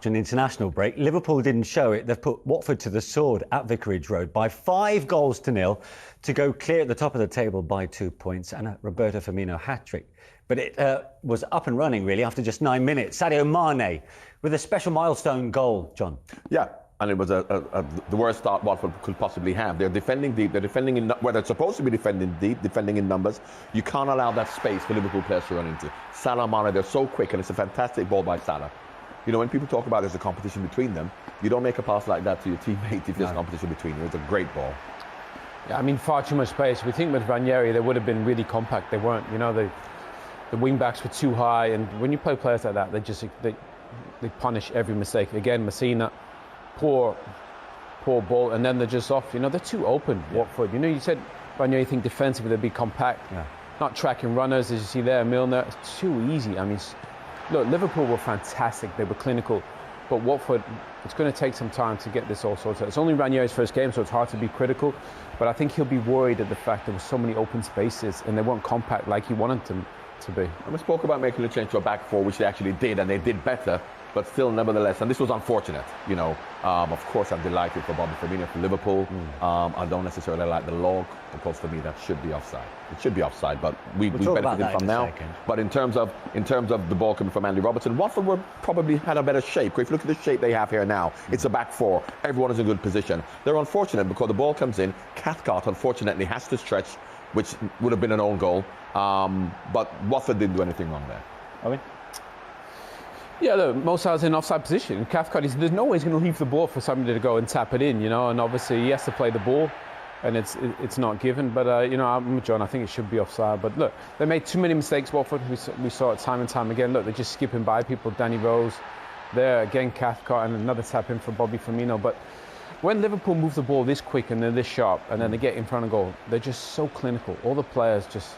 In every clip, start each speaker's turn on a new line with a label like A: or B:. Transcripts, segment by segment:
A: An international break. Liverpool didn't show it. They've put Watford to the sword at Vicarage Road by 5-0 to go clear at the top of the table by 2 points and a Roberto Firmino hat-trick. But it was up and running really after just 9 minutes. Sadio Mane with a special milestone goal, John.
B: Yeah, and it was the worst start Watford could possibly have. They're defending deep. They're defending in where they're supposed to be defending deep, defending in numbers. You can't allow that space for Liverpool players to run into. Salah, Mane, they're so quick, and it's a fantastic ball by Salah. You know, when people talk about there's a competition between them, you don't make a pass like that to your teammate if there's competition between you. It's a great ball.
C: Yeah, I mean, far too much space. We think with Ranieri, they would have been really compact. They weren't. You know, the wing backs were too high, and when you play players like that, they punish every mistake. Again, Messina, poor ball, and then they're just off. You know, they're too open. Watford. You know, you said Ranieri think defensively they'd be compact, not tracking runners as you see there. Milner, it's too easy. I mean. Look, Liverpool were fantastic. They were clinical. But Watford, it's going to take some time to get this all sorted out. It's only Ranieri's first game, so it's hard to be critical. But I think he'll be worried at the fact there were so many open spaces and they weren't compact like he wanted them to be.
B: And we spoke about making the change to a back four, which they actually did, and they did better. But still, nevertheless, and this was unfortunate, you know. Of course, I'm delighted for Bobby Firmino for Liverpool. I don't necessarily like the log, because for me that should be offside. It should be offside, but we benefited from now. But in terms of the ball coming from Andy Robertson, Watford were probably had a better shape. If you look at the shape they have here now, it's a back four. Everyone is in good position. They're unfortunate because the ball comes in. Cathcart, unfortunately, has to stretch, which would have been an own goal. But Watford didn't do anything wrong there.
A: Owen?
C: Yeah, look, Mo Salah's in offside position. Cathcart, there's no way he's going to leave the ball for somebody to go and tap it in, you know, and obviously he has to play the ball, and it's not given. But, you know, I'm with John, I think it should be offside. But look, they made too many mistakes, Watford. We saw it time and time again. Look, they're just skipping by people. Danny Rose there, again, Cathcart, and another tap in for Bobby Firmino. But when Liverpool move the ball this quick and they're this sharp, and then they get in front of goal, they're just so clinical. All the players just...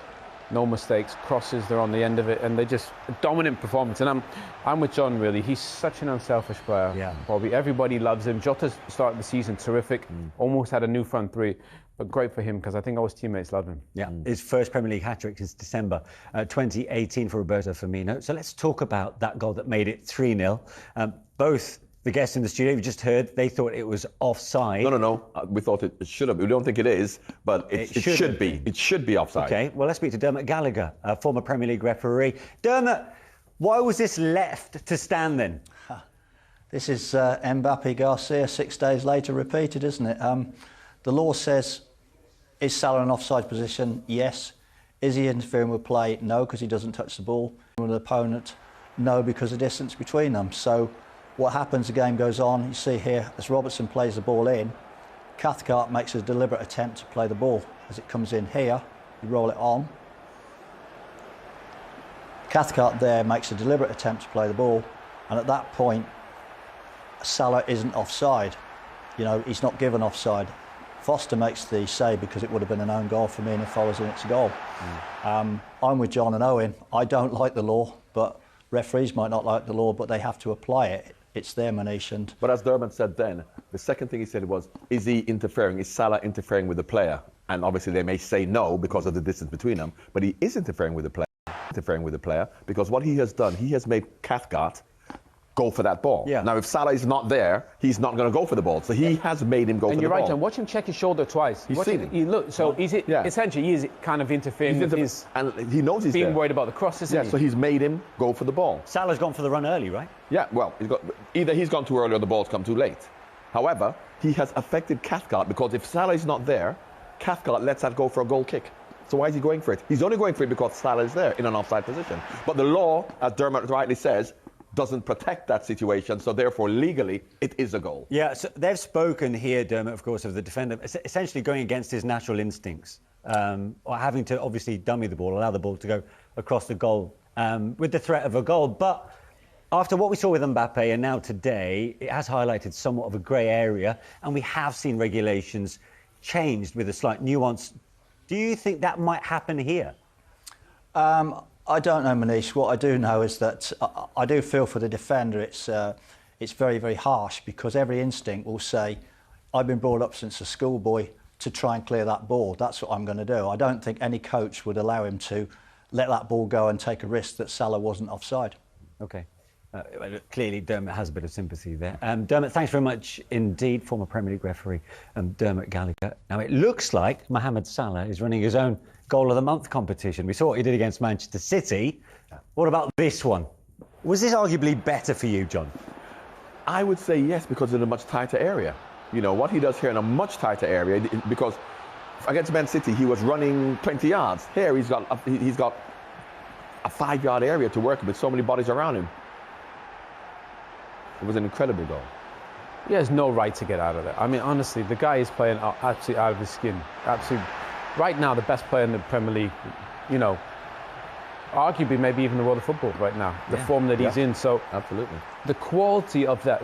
C: no mistakes, crosses, they're on the end of it, and they're just a dominant performance. And I'm with John, really. He's such an unselfish player, Bobby. Everybody loves him. Jota's started the season terrific, almost had a new front three, but great for him because I think all his teammates love him.
A: Yeah, his first Premier League hat-trick since December 2018 for Roberto Firmino. So let's talk about that goal that made it 3-0. Both the guests in the studio, you just heard, they thought it was offside.
B: No. We thought it should have. We don't think it is, but it should be. It should be offside.
A: OK, well, let's speak to Dermot Gallagher, a former Premier League referee. Dermot, why was this left to stand then?
D: This is Mbappe Garcia 6 days later repeated, isn't it? The law says, is Salah in offside position? Yes. Is he interfering with play? No, because he doesn't touch the ball. With an opponent? No, because of the distance between them. So what happens, the game goes on, you see here, as Robertson plays the ball in, Cathcart makes a deliberate attempt to play the ball. As it comes in here, you roll it on. Cathcart there makes a deliberate attempt to play the ball, and at that point, Salah isn't offside. You know, he's not given offside. Foster makes the save because it would have been an own goal for me, and it follows in its goal. I'm with John and Owen. I don't like the law, but referees might not like the law, but they have to apply it. It's their Manish.
B: But as Dermot said then, the second thing he said was, is he interfering? Is Salah interfering with the player? And obviously they may say no because of the distance between them, but he is interfering with the player. Because what he has done, he has made Cathcart go for that ball.
A: Yeah.
B: Now, if Salah is not there, he's not going to go for the ball. So he has made him go for the ball.
C: And you're right, John. Watch him check his shoulder twice. Is it essentially he is kind of interfering with his...
B: And he knows he's
C: being worried about the cross, isn't he?
B: So he's made him go for the ball.
A: Salah's gone for the run early, right?
B: Yeah, well, either he's gone too early or the ball's come too late. However, he has affected Cathcart because if Salah is not there, Cathcart lets that go for a goal kick. So why is he going for it? He's only going for it because Salah is there in an offside position. But the law, as Dermot rightly says, doesn't protect that situation, so therefore legally it is a goal.
A: Yeah, so they've spoken here, Dermot, of course, of the defender essentially going against his natural instincts, or having to obviously dummy the ball, allow the ball to go across the goal with the threat of a goal. But after what we saw with Mbappe and now today, it has highlighted somewhat of a grey area, and we have seen regulations changed with a slight nuance. Do you think that might happen here?
D: I don't know, Manish. What I do know is that I do feel for the defender. It's very, very harsh because every instinct will say, I've been brought up since a schoolboy to try and clear that ball. That's what I'm going to do. I don't think any coach would allow him to let that ball go and take a risk that Salah wasn't offside.
A: OK. Clearly, Dermot has a bit of sympathy there. Dermot, thanks very much indeed, former Premier League referee Dermot Gallagher. Now, it looks like Mohamed Salah is running his own Goal of the Month competition. We saw what he did against Manchester City. What about this one? Was this arguably better for you, John?
B: I would say yes, because in a much tighter area. You know, what he does here in a much tighter area, because against Man City, he was running 20 yards. Here, he's got a 5-yard area to work with so many bodies around him. It was an incredible goal.
C: He has no right to get out of there. I mean, honestly, the guy is playing absolutely out of his skin. Absolutely. Right now, the best player in the Premier League, you know, arguably maybe even the world of football right now, the form that he's in. So
B: absolutely.
C: The quality of that,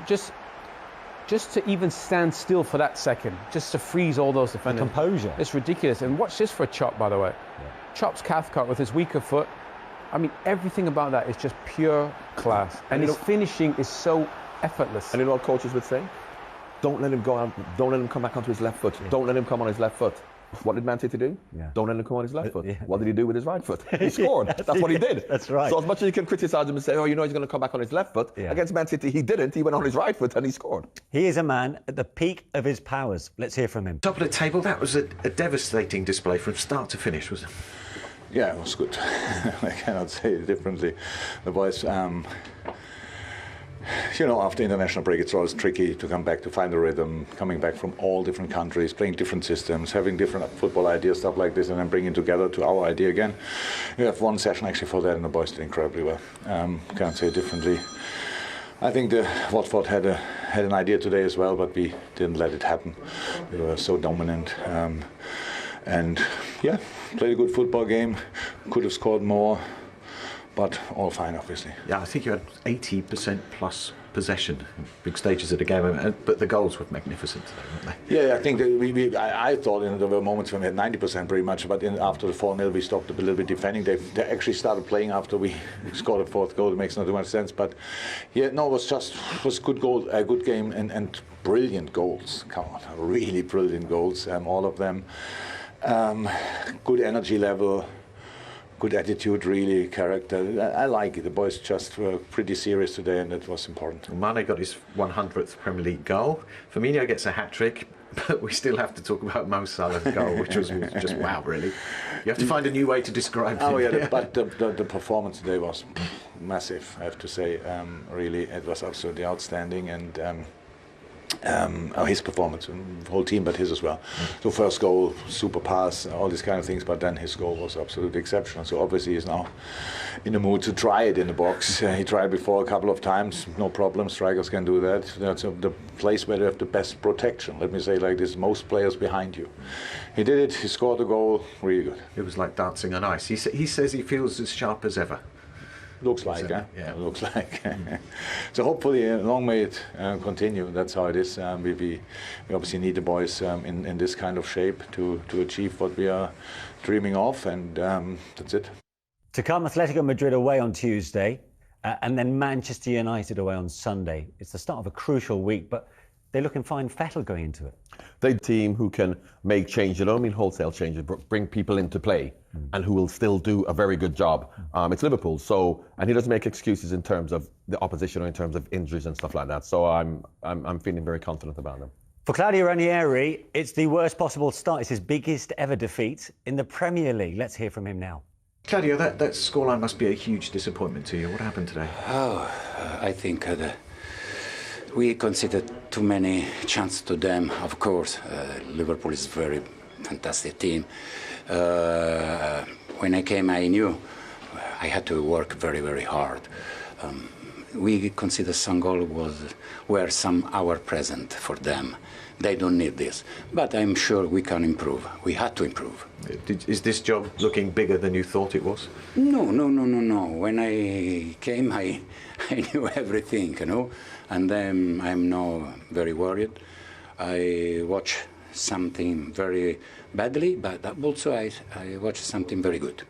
C: just to even stand still for that second, just to freeze all those defenders.
A: The composure.
C: It's ridiculous. And watch this for a chop, by the way. Yeah. Chops Cathcart with his weaker foot. I mean, everything about that is just pure class. And his finishing is so effortless.
B: And you know what coaches would say? Don't let him go out. Don't let him come back onto his left foot. Yeah. Don't let him come on his left foot. What did Man City do? Yeah. Don't let him come on his left foot. Yeah. What did he do with his right foot? He scored. That's what he did.
A: That's right.
B: So as much as you can criticize him and say, oh, you know he's going to come back on his left foot, against Man City he didn't. He went on his right foot and he scored.
A: He is a man at the peak of his powers. Let's hear from him.
E: Top of the table, that was a devastating display from start to finish, wasn't it?
F: Yeah, it was good. I cannot say it differently. The boys, you know, after international break, it's always tricky to come back, to find the rhythm, coming back from all different countries, playing different systems, having different football ideas, stuff like this, and then bringing together to our idea again. We have one session actually for that, and the boys did incredibly well. Can't say it differently. I think the Watford had an idea today as well, but we didn't let it happen. We were so dominant. And yeah, played a good football game, could have scored more, but all fine, obviously.
E: Yeah, I think you had 80% plus possession in big stages of the game, but the goals were magnificent today, weren't they?
F: Yeah, I think that I thought there were moments when we had 90% pretty much, but after the 4-0 we stopped a little bit defending. They actually started playing after we scored a fourth goal. It makes not too much sense, but yeah, no, it was good goal, a good game, and brilliant goals. Come on, really brilliant goals, all of them. Good energy level, good attitude, really, character. I like it. The boys just were pretty serious today, and that was important.
E: Mane got his 100th Premier League goal. Firmino gets a hat-trick, but we still have to talk about Mo Salah's goal, which was just wow, really. You have to find a new way to describe it.
F: Oh, yeah, but the performance today was massive, I have to say. Really, it was absolutely outstanding, and his performance, the whole team, but his as well. So first goal, super pass, all these kind of things, but then his goal was absolutely exceptional. So obviously he's now in the mood to try it in the box. He tried before a couple of times, no problem, strikers can do that. That's the place where they have the best protection, let me say like this, most players behind you. He did it, he scored a goal, really good.
E: It was like dancing on ice. He says he feels as sharp as ever.
F: Looks like, yeah. Looks like. So hopefully, long may it continue. That's how it is. We obviously need the boys in this kind of shape to achieve what we are dreaming of, and that's it.
A: To come, Atletico Madrid away on Tuesday, and then Manchester United away on Sunday. It's the start of a crucial week, but they're looking fine fettle going into it.
B: They're a team who can make changes, I don't mean wholesale changes, but bring people into play and who will still do a very good job. It's Liverpool, and he doesn't make excuses in terms of the opposition or in terms of injuries and stuff like that. So I'm feeling very confident about them.
A: For Claudio Ranieri, it's the worst possible start. It's his biggest ever defeat in the Premier League. Let's hear from him now.
E: Claudio, that scoreline must be a huge disappointment to you. What happened today?
G: I think we considered too many chances to them. Of course, Liverpool is a very fantastic team. When I came, I knew I had to work very, very hard. We consider some goals were some hour present for them. They don't need this, but I'm sure we can improve. We had to improve.
E: Is this job looking bigger than you thought it was?
G: No. When I came, I knew everything, and then I'm now very worried. I watch something very badly, but also I watch something very good.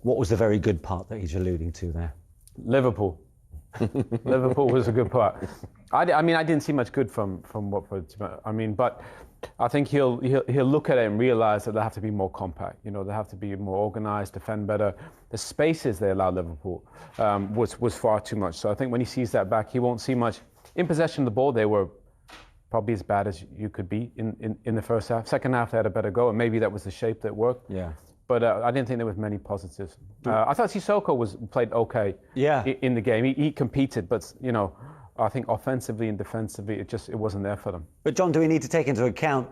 A: What was the very good part that he's alluding to there?
C: Liverpool. Liverpool was a good part. I mean, I didn't see much good from Watford. I mean, but I think he'll look at it and realise that they have to be more compact. You know, they have to be more organised, defend better. The spaces they allowed Liverpool was far too much. So I think when he sees that back, he won't see much. In possession of the ball, they were probably as bad as you could be in the first half. Second half, they had a better go, and maybe that was the shape that worked.
A: Yeah.
C: But I didn't think there was many positives. I thought Sissoko played okay in the game. He competed, but you know, I think offensively and defensively, it wasn't there for them.
A: But John, do we need to take into account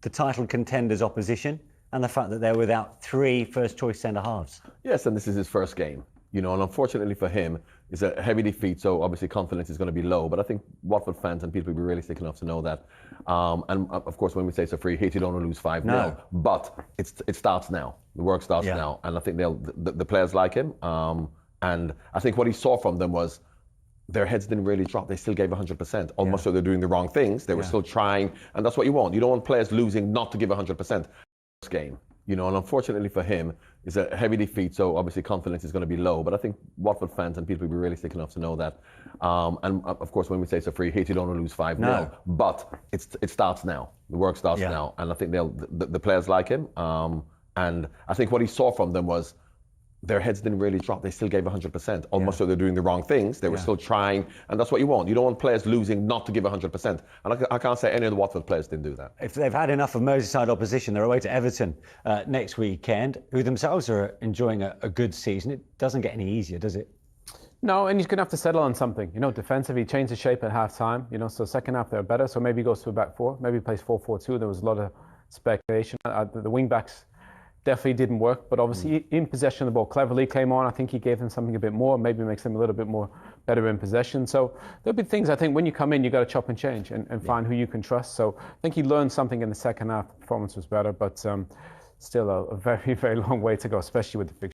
A: the title contenders' opposition and the fact that they're without 3 first-choice centre-halves?
B: Yes, and this is his first game. You know, and unfortunately for him, it's a heavy defeat, so obviously confidence is going to be low. But I think Watford fans and people will be realistic enough to know that. And of course, when we say it's a free hit, you don't want to lose 5-0.
A: No.
B: But it starts now. The work starts now. And I think the players like him. And I think what he saw from them was their heads didn't really drop. They still gave 100%. Almost so they're doing the wrong things. They were still trying. And that's what you want. You don't want players losing not to give 100%. This game. You know, and unfortunately for him, it's a heavy defeat, so obviously confidence is going to be low. But I think Watford fans and people will be realistic enough to know that. And of course, when we say it's a free hit, you don't want to lose 5-0.
A: No.
B: But it starts now. The work starts now. And I think the players like him. And I think what he saw from them was their heads didn't really drop. They still gave 100%. Almost so they're doing the wrong things. They were still trying. And that's what you want. You don't want players losing not to give 100%. And I can't say any of the Watford players didn't do that.
A: If they've had enough of Merseyside opposition, they're away to Everton next weekend, who themselves are enjoying a good season. It doesn't get any easier, does it?
C: No, and he's going to have to settle on something. You know, defensively, he changed the shape at half-time. You know, so second half they're better. So maybe he goes to a back 4. Maybe he plays 4-4-2. There was a lot of speculation. The wing-backs definitely didn't work, but obviously in possession of the ball cleverly came on. I think he gave them something a bit more, maybe makes them a little bit more better in possession. So there'll be things, I think, when you come in, you got to chop and change and find who you can trust. So I think he learned something in the second half. The performance was better, but still a very, very long way to go, especially with the fixtures.